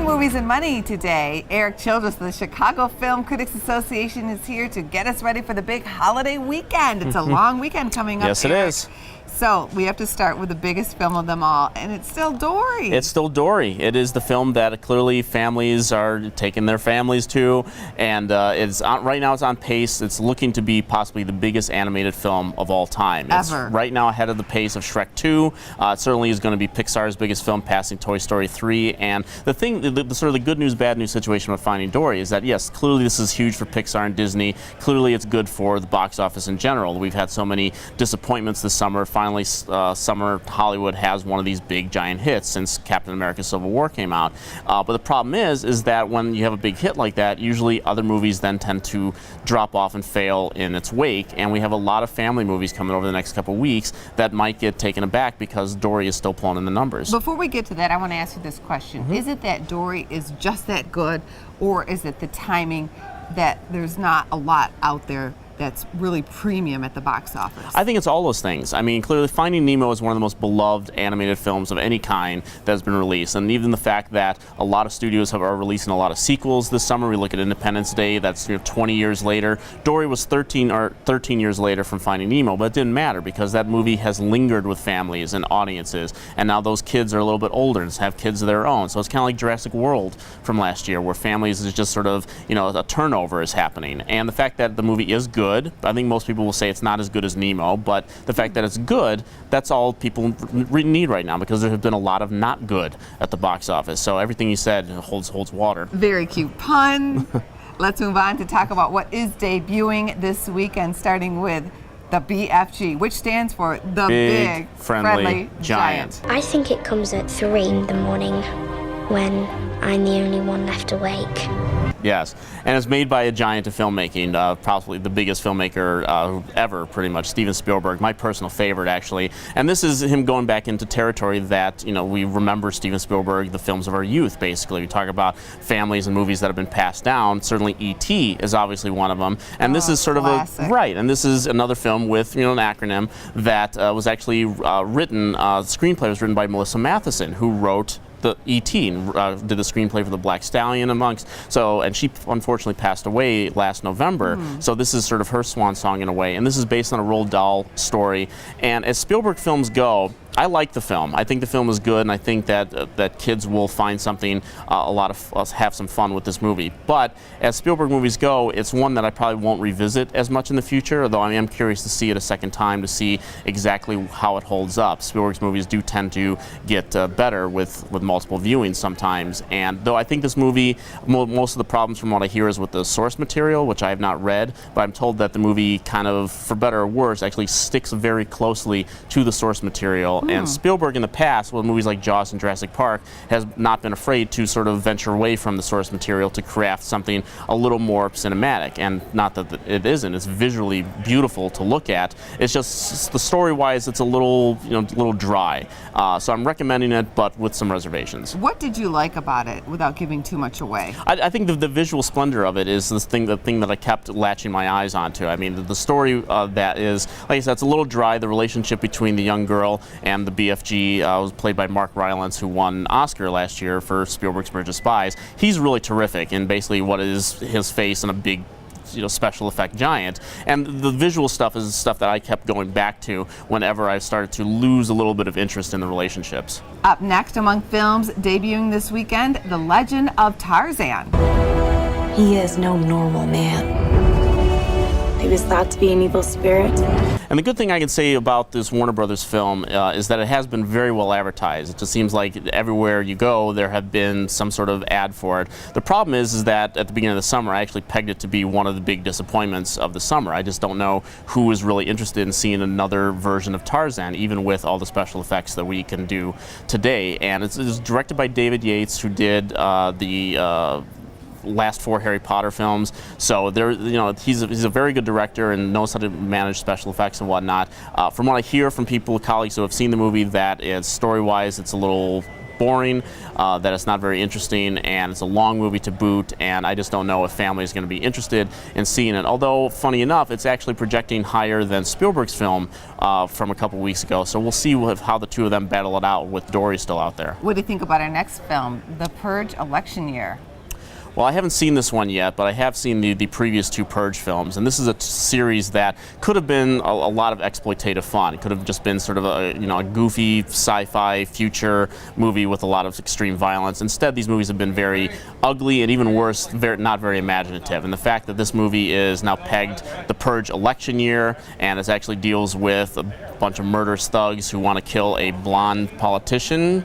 Movies and Money today. Erik Childress of the Chicago Film Critics Association is here to get us ready for the big holiday weekend. It's a long weekend coming up. Yes, it is. So we have to start with the biggest film of them all, and it's still DORY. It's still DORY. It is the film that clearly families are taking their families to, and it's right now it's on pace. It's looking to be possibly the biggest animated film of all time. It's Ever. right now ahead of the pace of Shrek 2. It certainly is going to be Pixar's biggest film, passing Toy Story 3. And the thing, the sort of the good news, bad news situation with Finding Dory is that yes, clearly this is huge for Pixar and Disney. Clearly it's good for the box office in general. We've had so many disappointments this summer. Finally, summer Hollywood has one of these big giant hits since Captain America Civil War came out. But the problem is that when you have a big hit like that, usually other movies then tend to drop off and fail in its wake. And we have a lot of family movies coming over the next couple of weeks that might get taken aback because DORY is still pulling in the numbers. Before we get to that, I want to ask you this question. Is it that DORY is just that good, or is it the timing that there's not a lot out there that's really premium at the box office? I think it's all those things. I mean, clearly Finding Nemo is one of the most beloved animated films of any kind that has been released, and even the fact that a lot of studios are releasing a lot of sequels this summer. We look at Independence Day, that's 20 years later. DORY was 13 years later from Finding Nemo, but it didn't matter because that movie has lingered with families and audiences, and now those kids are a little bit older and have kids of their own. So it's kind of like Jurassic World from last year, where families is just sort of, a turnover is happening. And the fact that the movie is good, I think most people will say it's not as good as Nemo, but the fact that it's good, that's all people need right now because there have been a lot of not good at the box office. So everything you said holds water. Very cute pun. Let's move on to talk about what is debuting this weekend, starting with the BFG, which stands for the Big Friendly Giant. I think it comes at 3 in the morning when I'm the only one left awake. Yes, and it's made by a giant of filmmaking, probably the biggest filmmaker ever, pretty much, Steven Spielberg, my personal favorite, actually. And this is him going back into territory that, we remember Steven Spielberg, the films of our youth, basically. We talk about families and movies that have been passed down. Certainly E.T. is obviously one of them. And this is sort classic. of right, and this is another film with, an acronym that was actually written, the screenplay was written by Melissa Matheson, who wrote the E.T. and did the screenplay for The Black Stallion and she unfortunately passed away last November. So this is sort of her swan song in a way, and this is based on a Roald Dahl story. And as Spielberg films go, I like the film. I think the film is good, and I think that kids will find something, have some fun with this movie. But as Spielberg movies go, it's one that I probably won't revisit as much in the future, although I am curious to see it a second time to see exactly how it holds up. Spielberg's movies do tend to get better with multiple viewings sometimes, and though I think this movie, most of the problems from what I hear is with the source material, which I have not read, but I'm told that the movie kind of, for better or worse, actually sticks very closely to the source material. And Spielberg in the past, with movies like Jaws and Jurassic Park, has not been afraid to sort of venture away from the source material to craft something a little more cinematic. And not that it isn't, it's visually beautiful to look at. It's just, the story-wise, it's a little, little dry. So I'm recommending it, but with some reservations. What did you like about it, without giving too much away? I think the visual splendor of it is the thing that I kept latching my eyes onto. I mean, the story that is, like I said, it's a little dry. The relationship between the young girl and the BFG was played by Mark Rylance, who won an Oscar last year for Spielberg's Bridge of Spies. He's really terrific in basically what is his face and a big special effect giant. And the visual stuff is stuff that I kept going back to whenever I started to lose a little bit of interest in the relationships. Up next among films debuting this weekend, The Legend of Tarzan. He is no normal man. He was thought to be an evil spirit. And the good thing I can say about this Warner Brothers film is that it has been very well advertised. It just seems like everywhere you go, there have been some sort of ad for it. The problem is that at the beginning of the summer, I actually pegged it to be one of the big disappointments of the summer. I just don't know who is really interested in seeing another version of Tarzan, even with all the special effects that we can do today. And it's directed by David Yates, who did the last 4 Harry Potter films. So there, he's a very good director and knows how to manage special effects and whatnot. From what I hear from colleagues who have seen the movie, that it's story-wise, it's a little boring, that it's not very interesting, and it's a long movie to boot, and I just don't know if family is going to be interested in seeing it. Although, funny enough, it's actually projecting higher than Spielberg's film from a couple weeks ago, so we'll see how the two of them battle it out with Dory still out there. What do you think about our next film, The Purge Election Year? Well, I haven't seen this one yet, but I have seen the previous two Purge films, and this is a series that could have been a lot of exploitative fun. It could have just been sort of a goofy sci-fi future movie with a lot of extreme violence. Instead, these movies have been very ugly and, even worse, not very imaginative. And the fact that this movie is now pegged the Purge election year, and it actually deals with a bunch of murderous thugs who want to kill a blonde politician.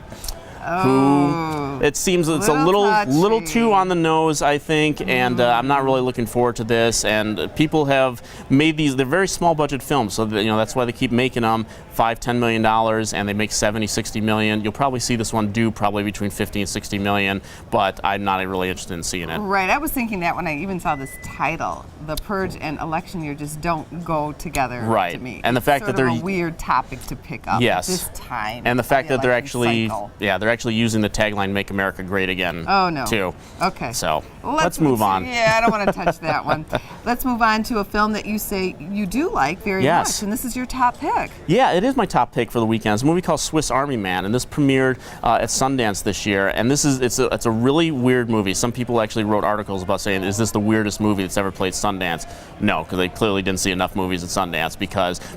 Who it seems it's a little too on the nose, I think, and I'm not really looking forward to this. And people have made they're very small budget films, so that, that's why they keep making them $5-10 million, and they make 70-60 million. You'll probably see this one do probably between 50 and 60 million, but I'm not really interested in seeing it. Right, I was thinking that when I even saw this title. The Purge and election year just don't go together to me. And the fact that they're a weird topic to pick up at this time. And the fact that they're actually they're actually using the tagline "Make America Great Again." Oh no. Too. Okay. So let's move on. Yeah, I don't want to touch that one. Let's move on to a film that you say you do like very much, and this is your top pick. Yeah, it is my top pick for the weekend. It's a movie called Swiss Army Man, and this premiered at Sundance this year. And it's a really weird movie. Some people actually wrote articles about saying, "Is this the weirdest movie that's ever played Sundance?" No, because they clearly didn't see enough movies at Sundance.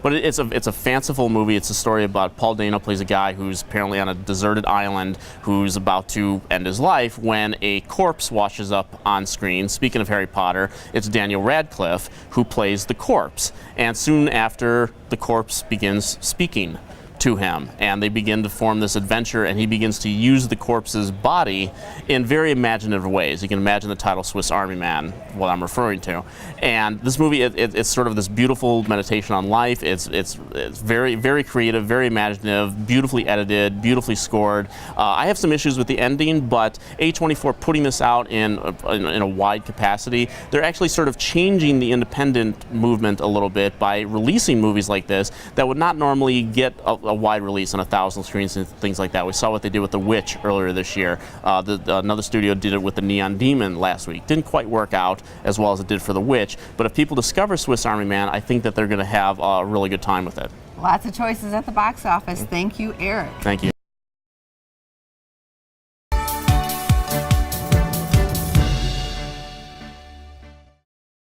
But it's a fanciful movie. It's a story about Paul Dano plays a guy who's apparently on a deserted island who's about to end his life when a corpse washes up on screen. Speaking of Harry Potter, it's Daniel Radcliffe who plays the corpse. And soon after, the corpse begins speaking to him, and they begin to form this adventure, and he begins to use the corpse's body in very imaginative ways. You can imagine the title Swiss Army Man, what I'm referring to. And this movie, it's sort of this beautiful meditation on life. It's very, very creative, very imaginative, beautifully edited, beautifully scored. I have some issues with the ending, but A24 putting this out in a wide capacity, they're actually sort of changing the independent movement a little bit by releasing movies like this that would not normally get a wide release on 1,000 screens and things like that. We saw what they did with The Witch earlier this year. Another studio did it with The Neon Demon last week. Didn't quite work out as well as it did for The Witch, but if people discover Swiss Army Man, I think that they're going to have a really good time with it. Lots of choices at the box office. Thank you, Eric. Thank you.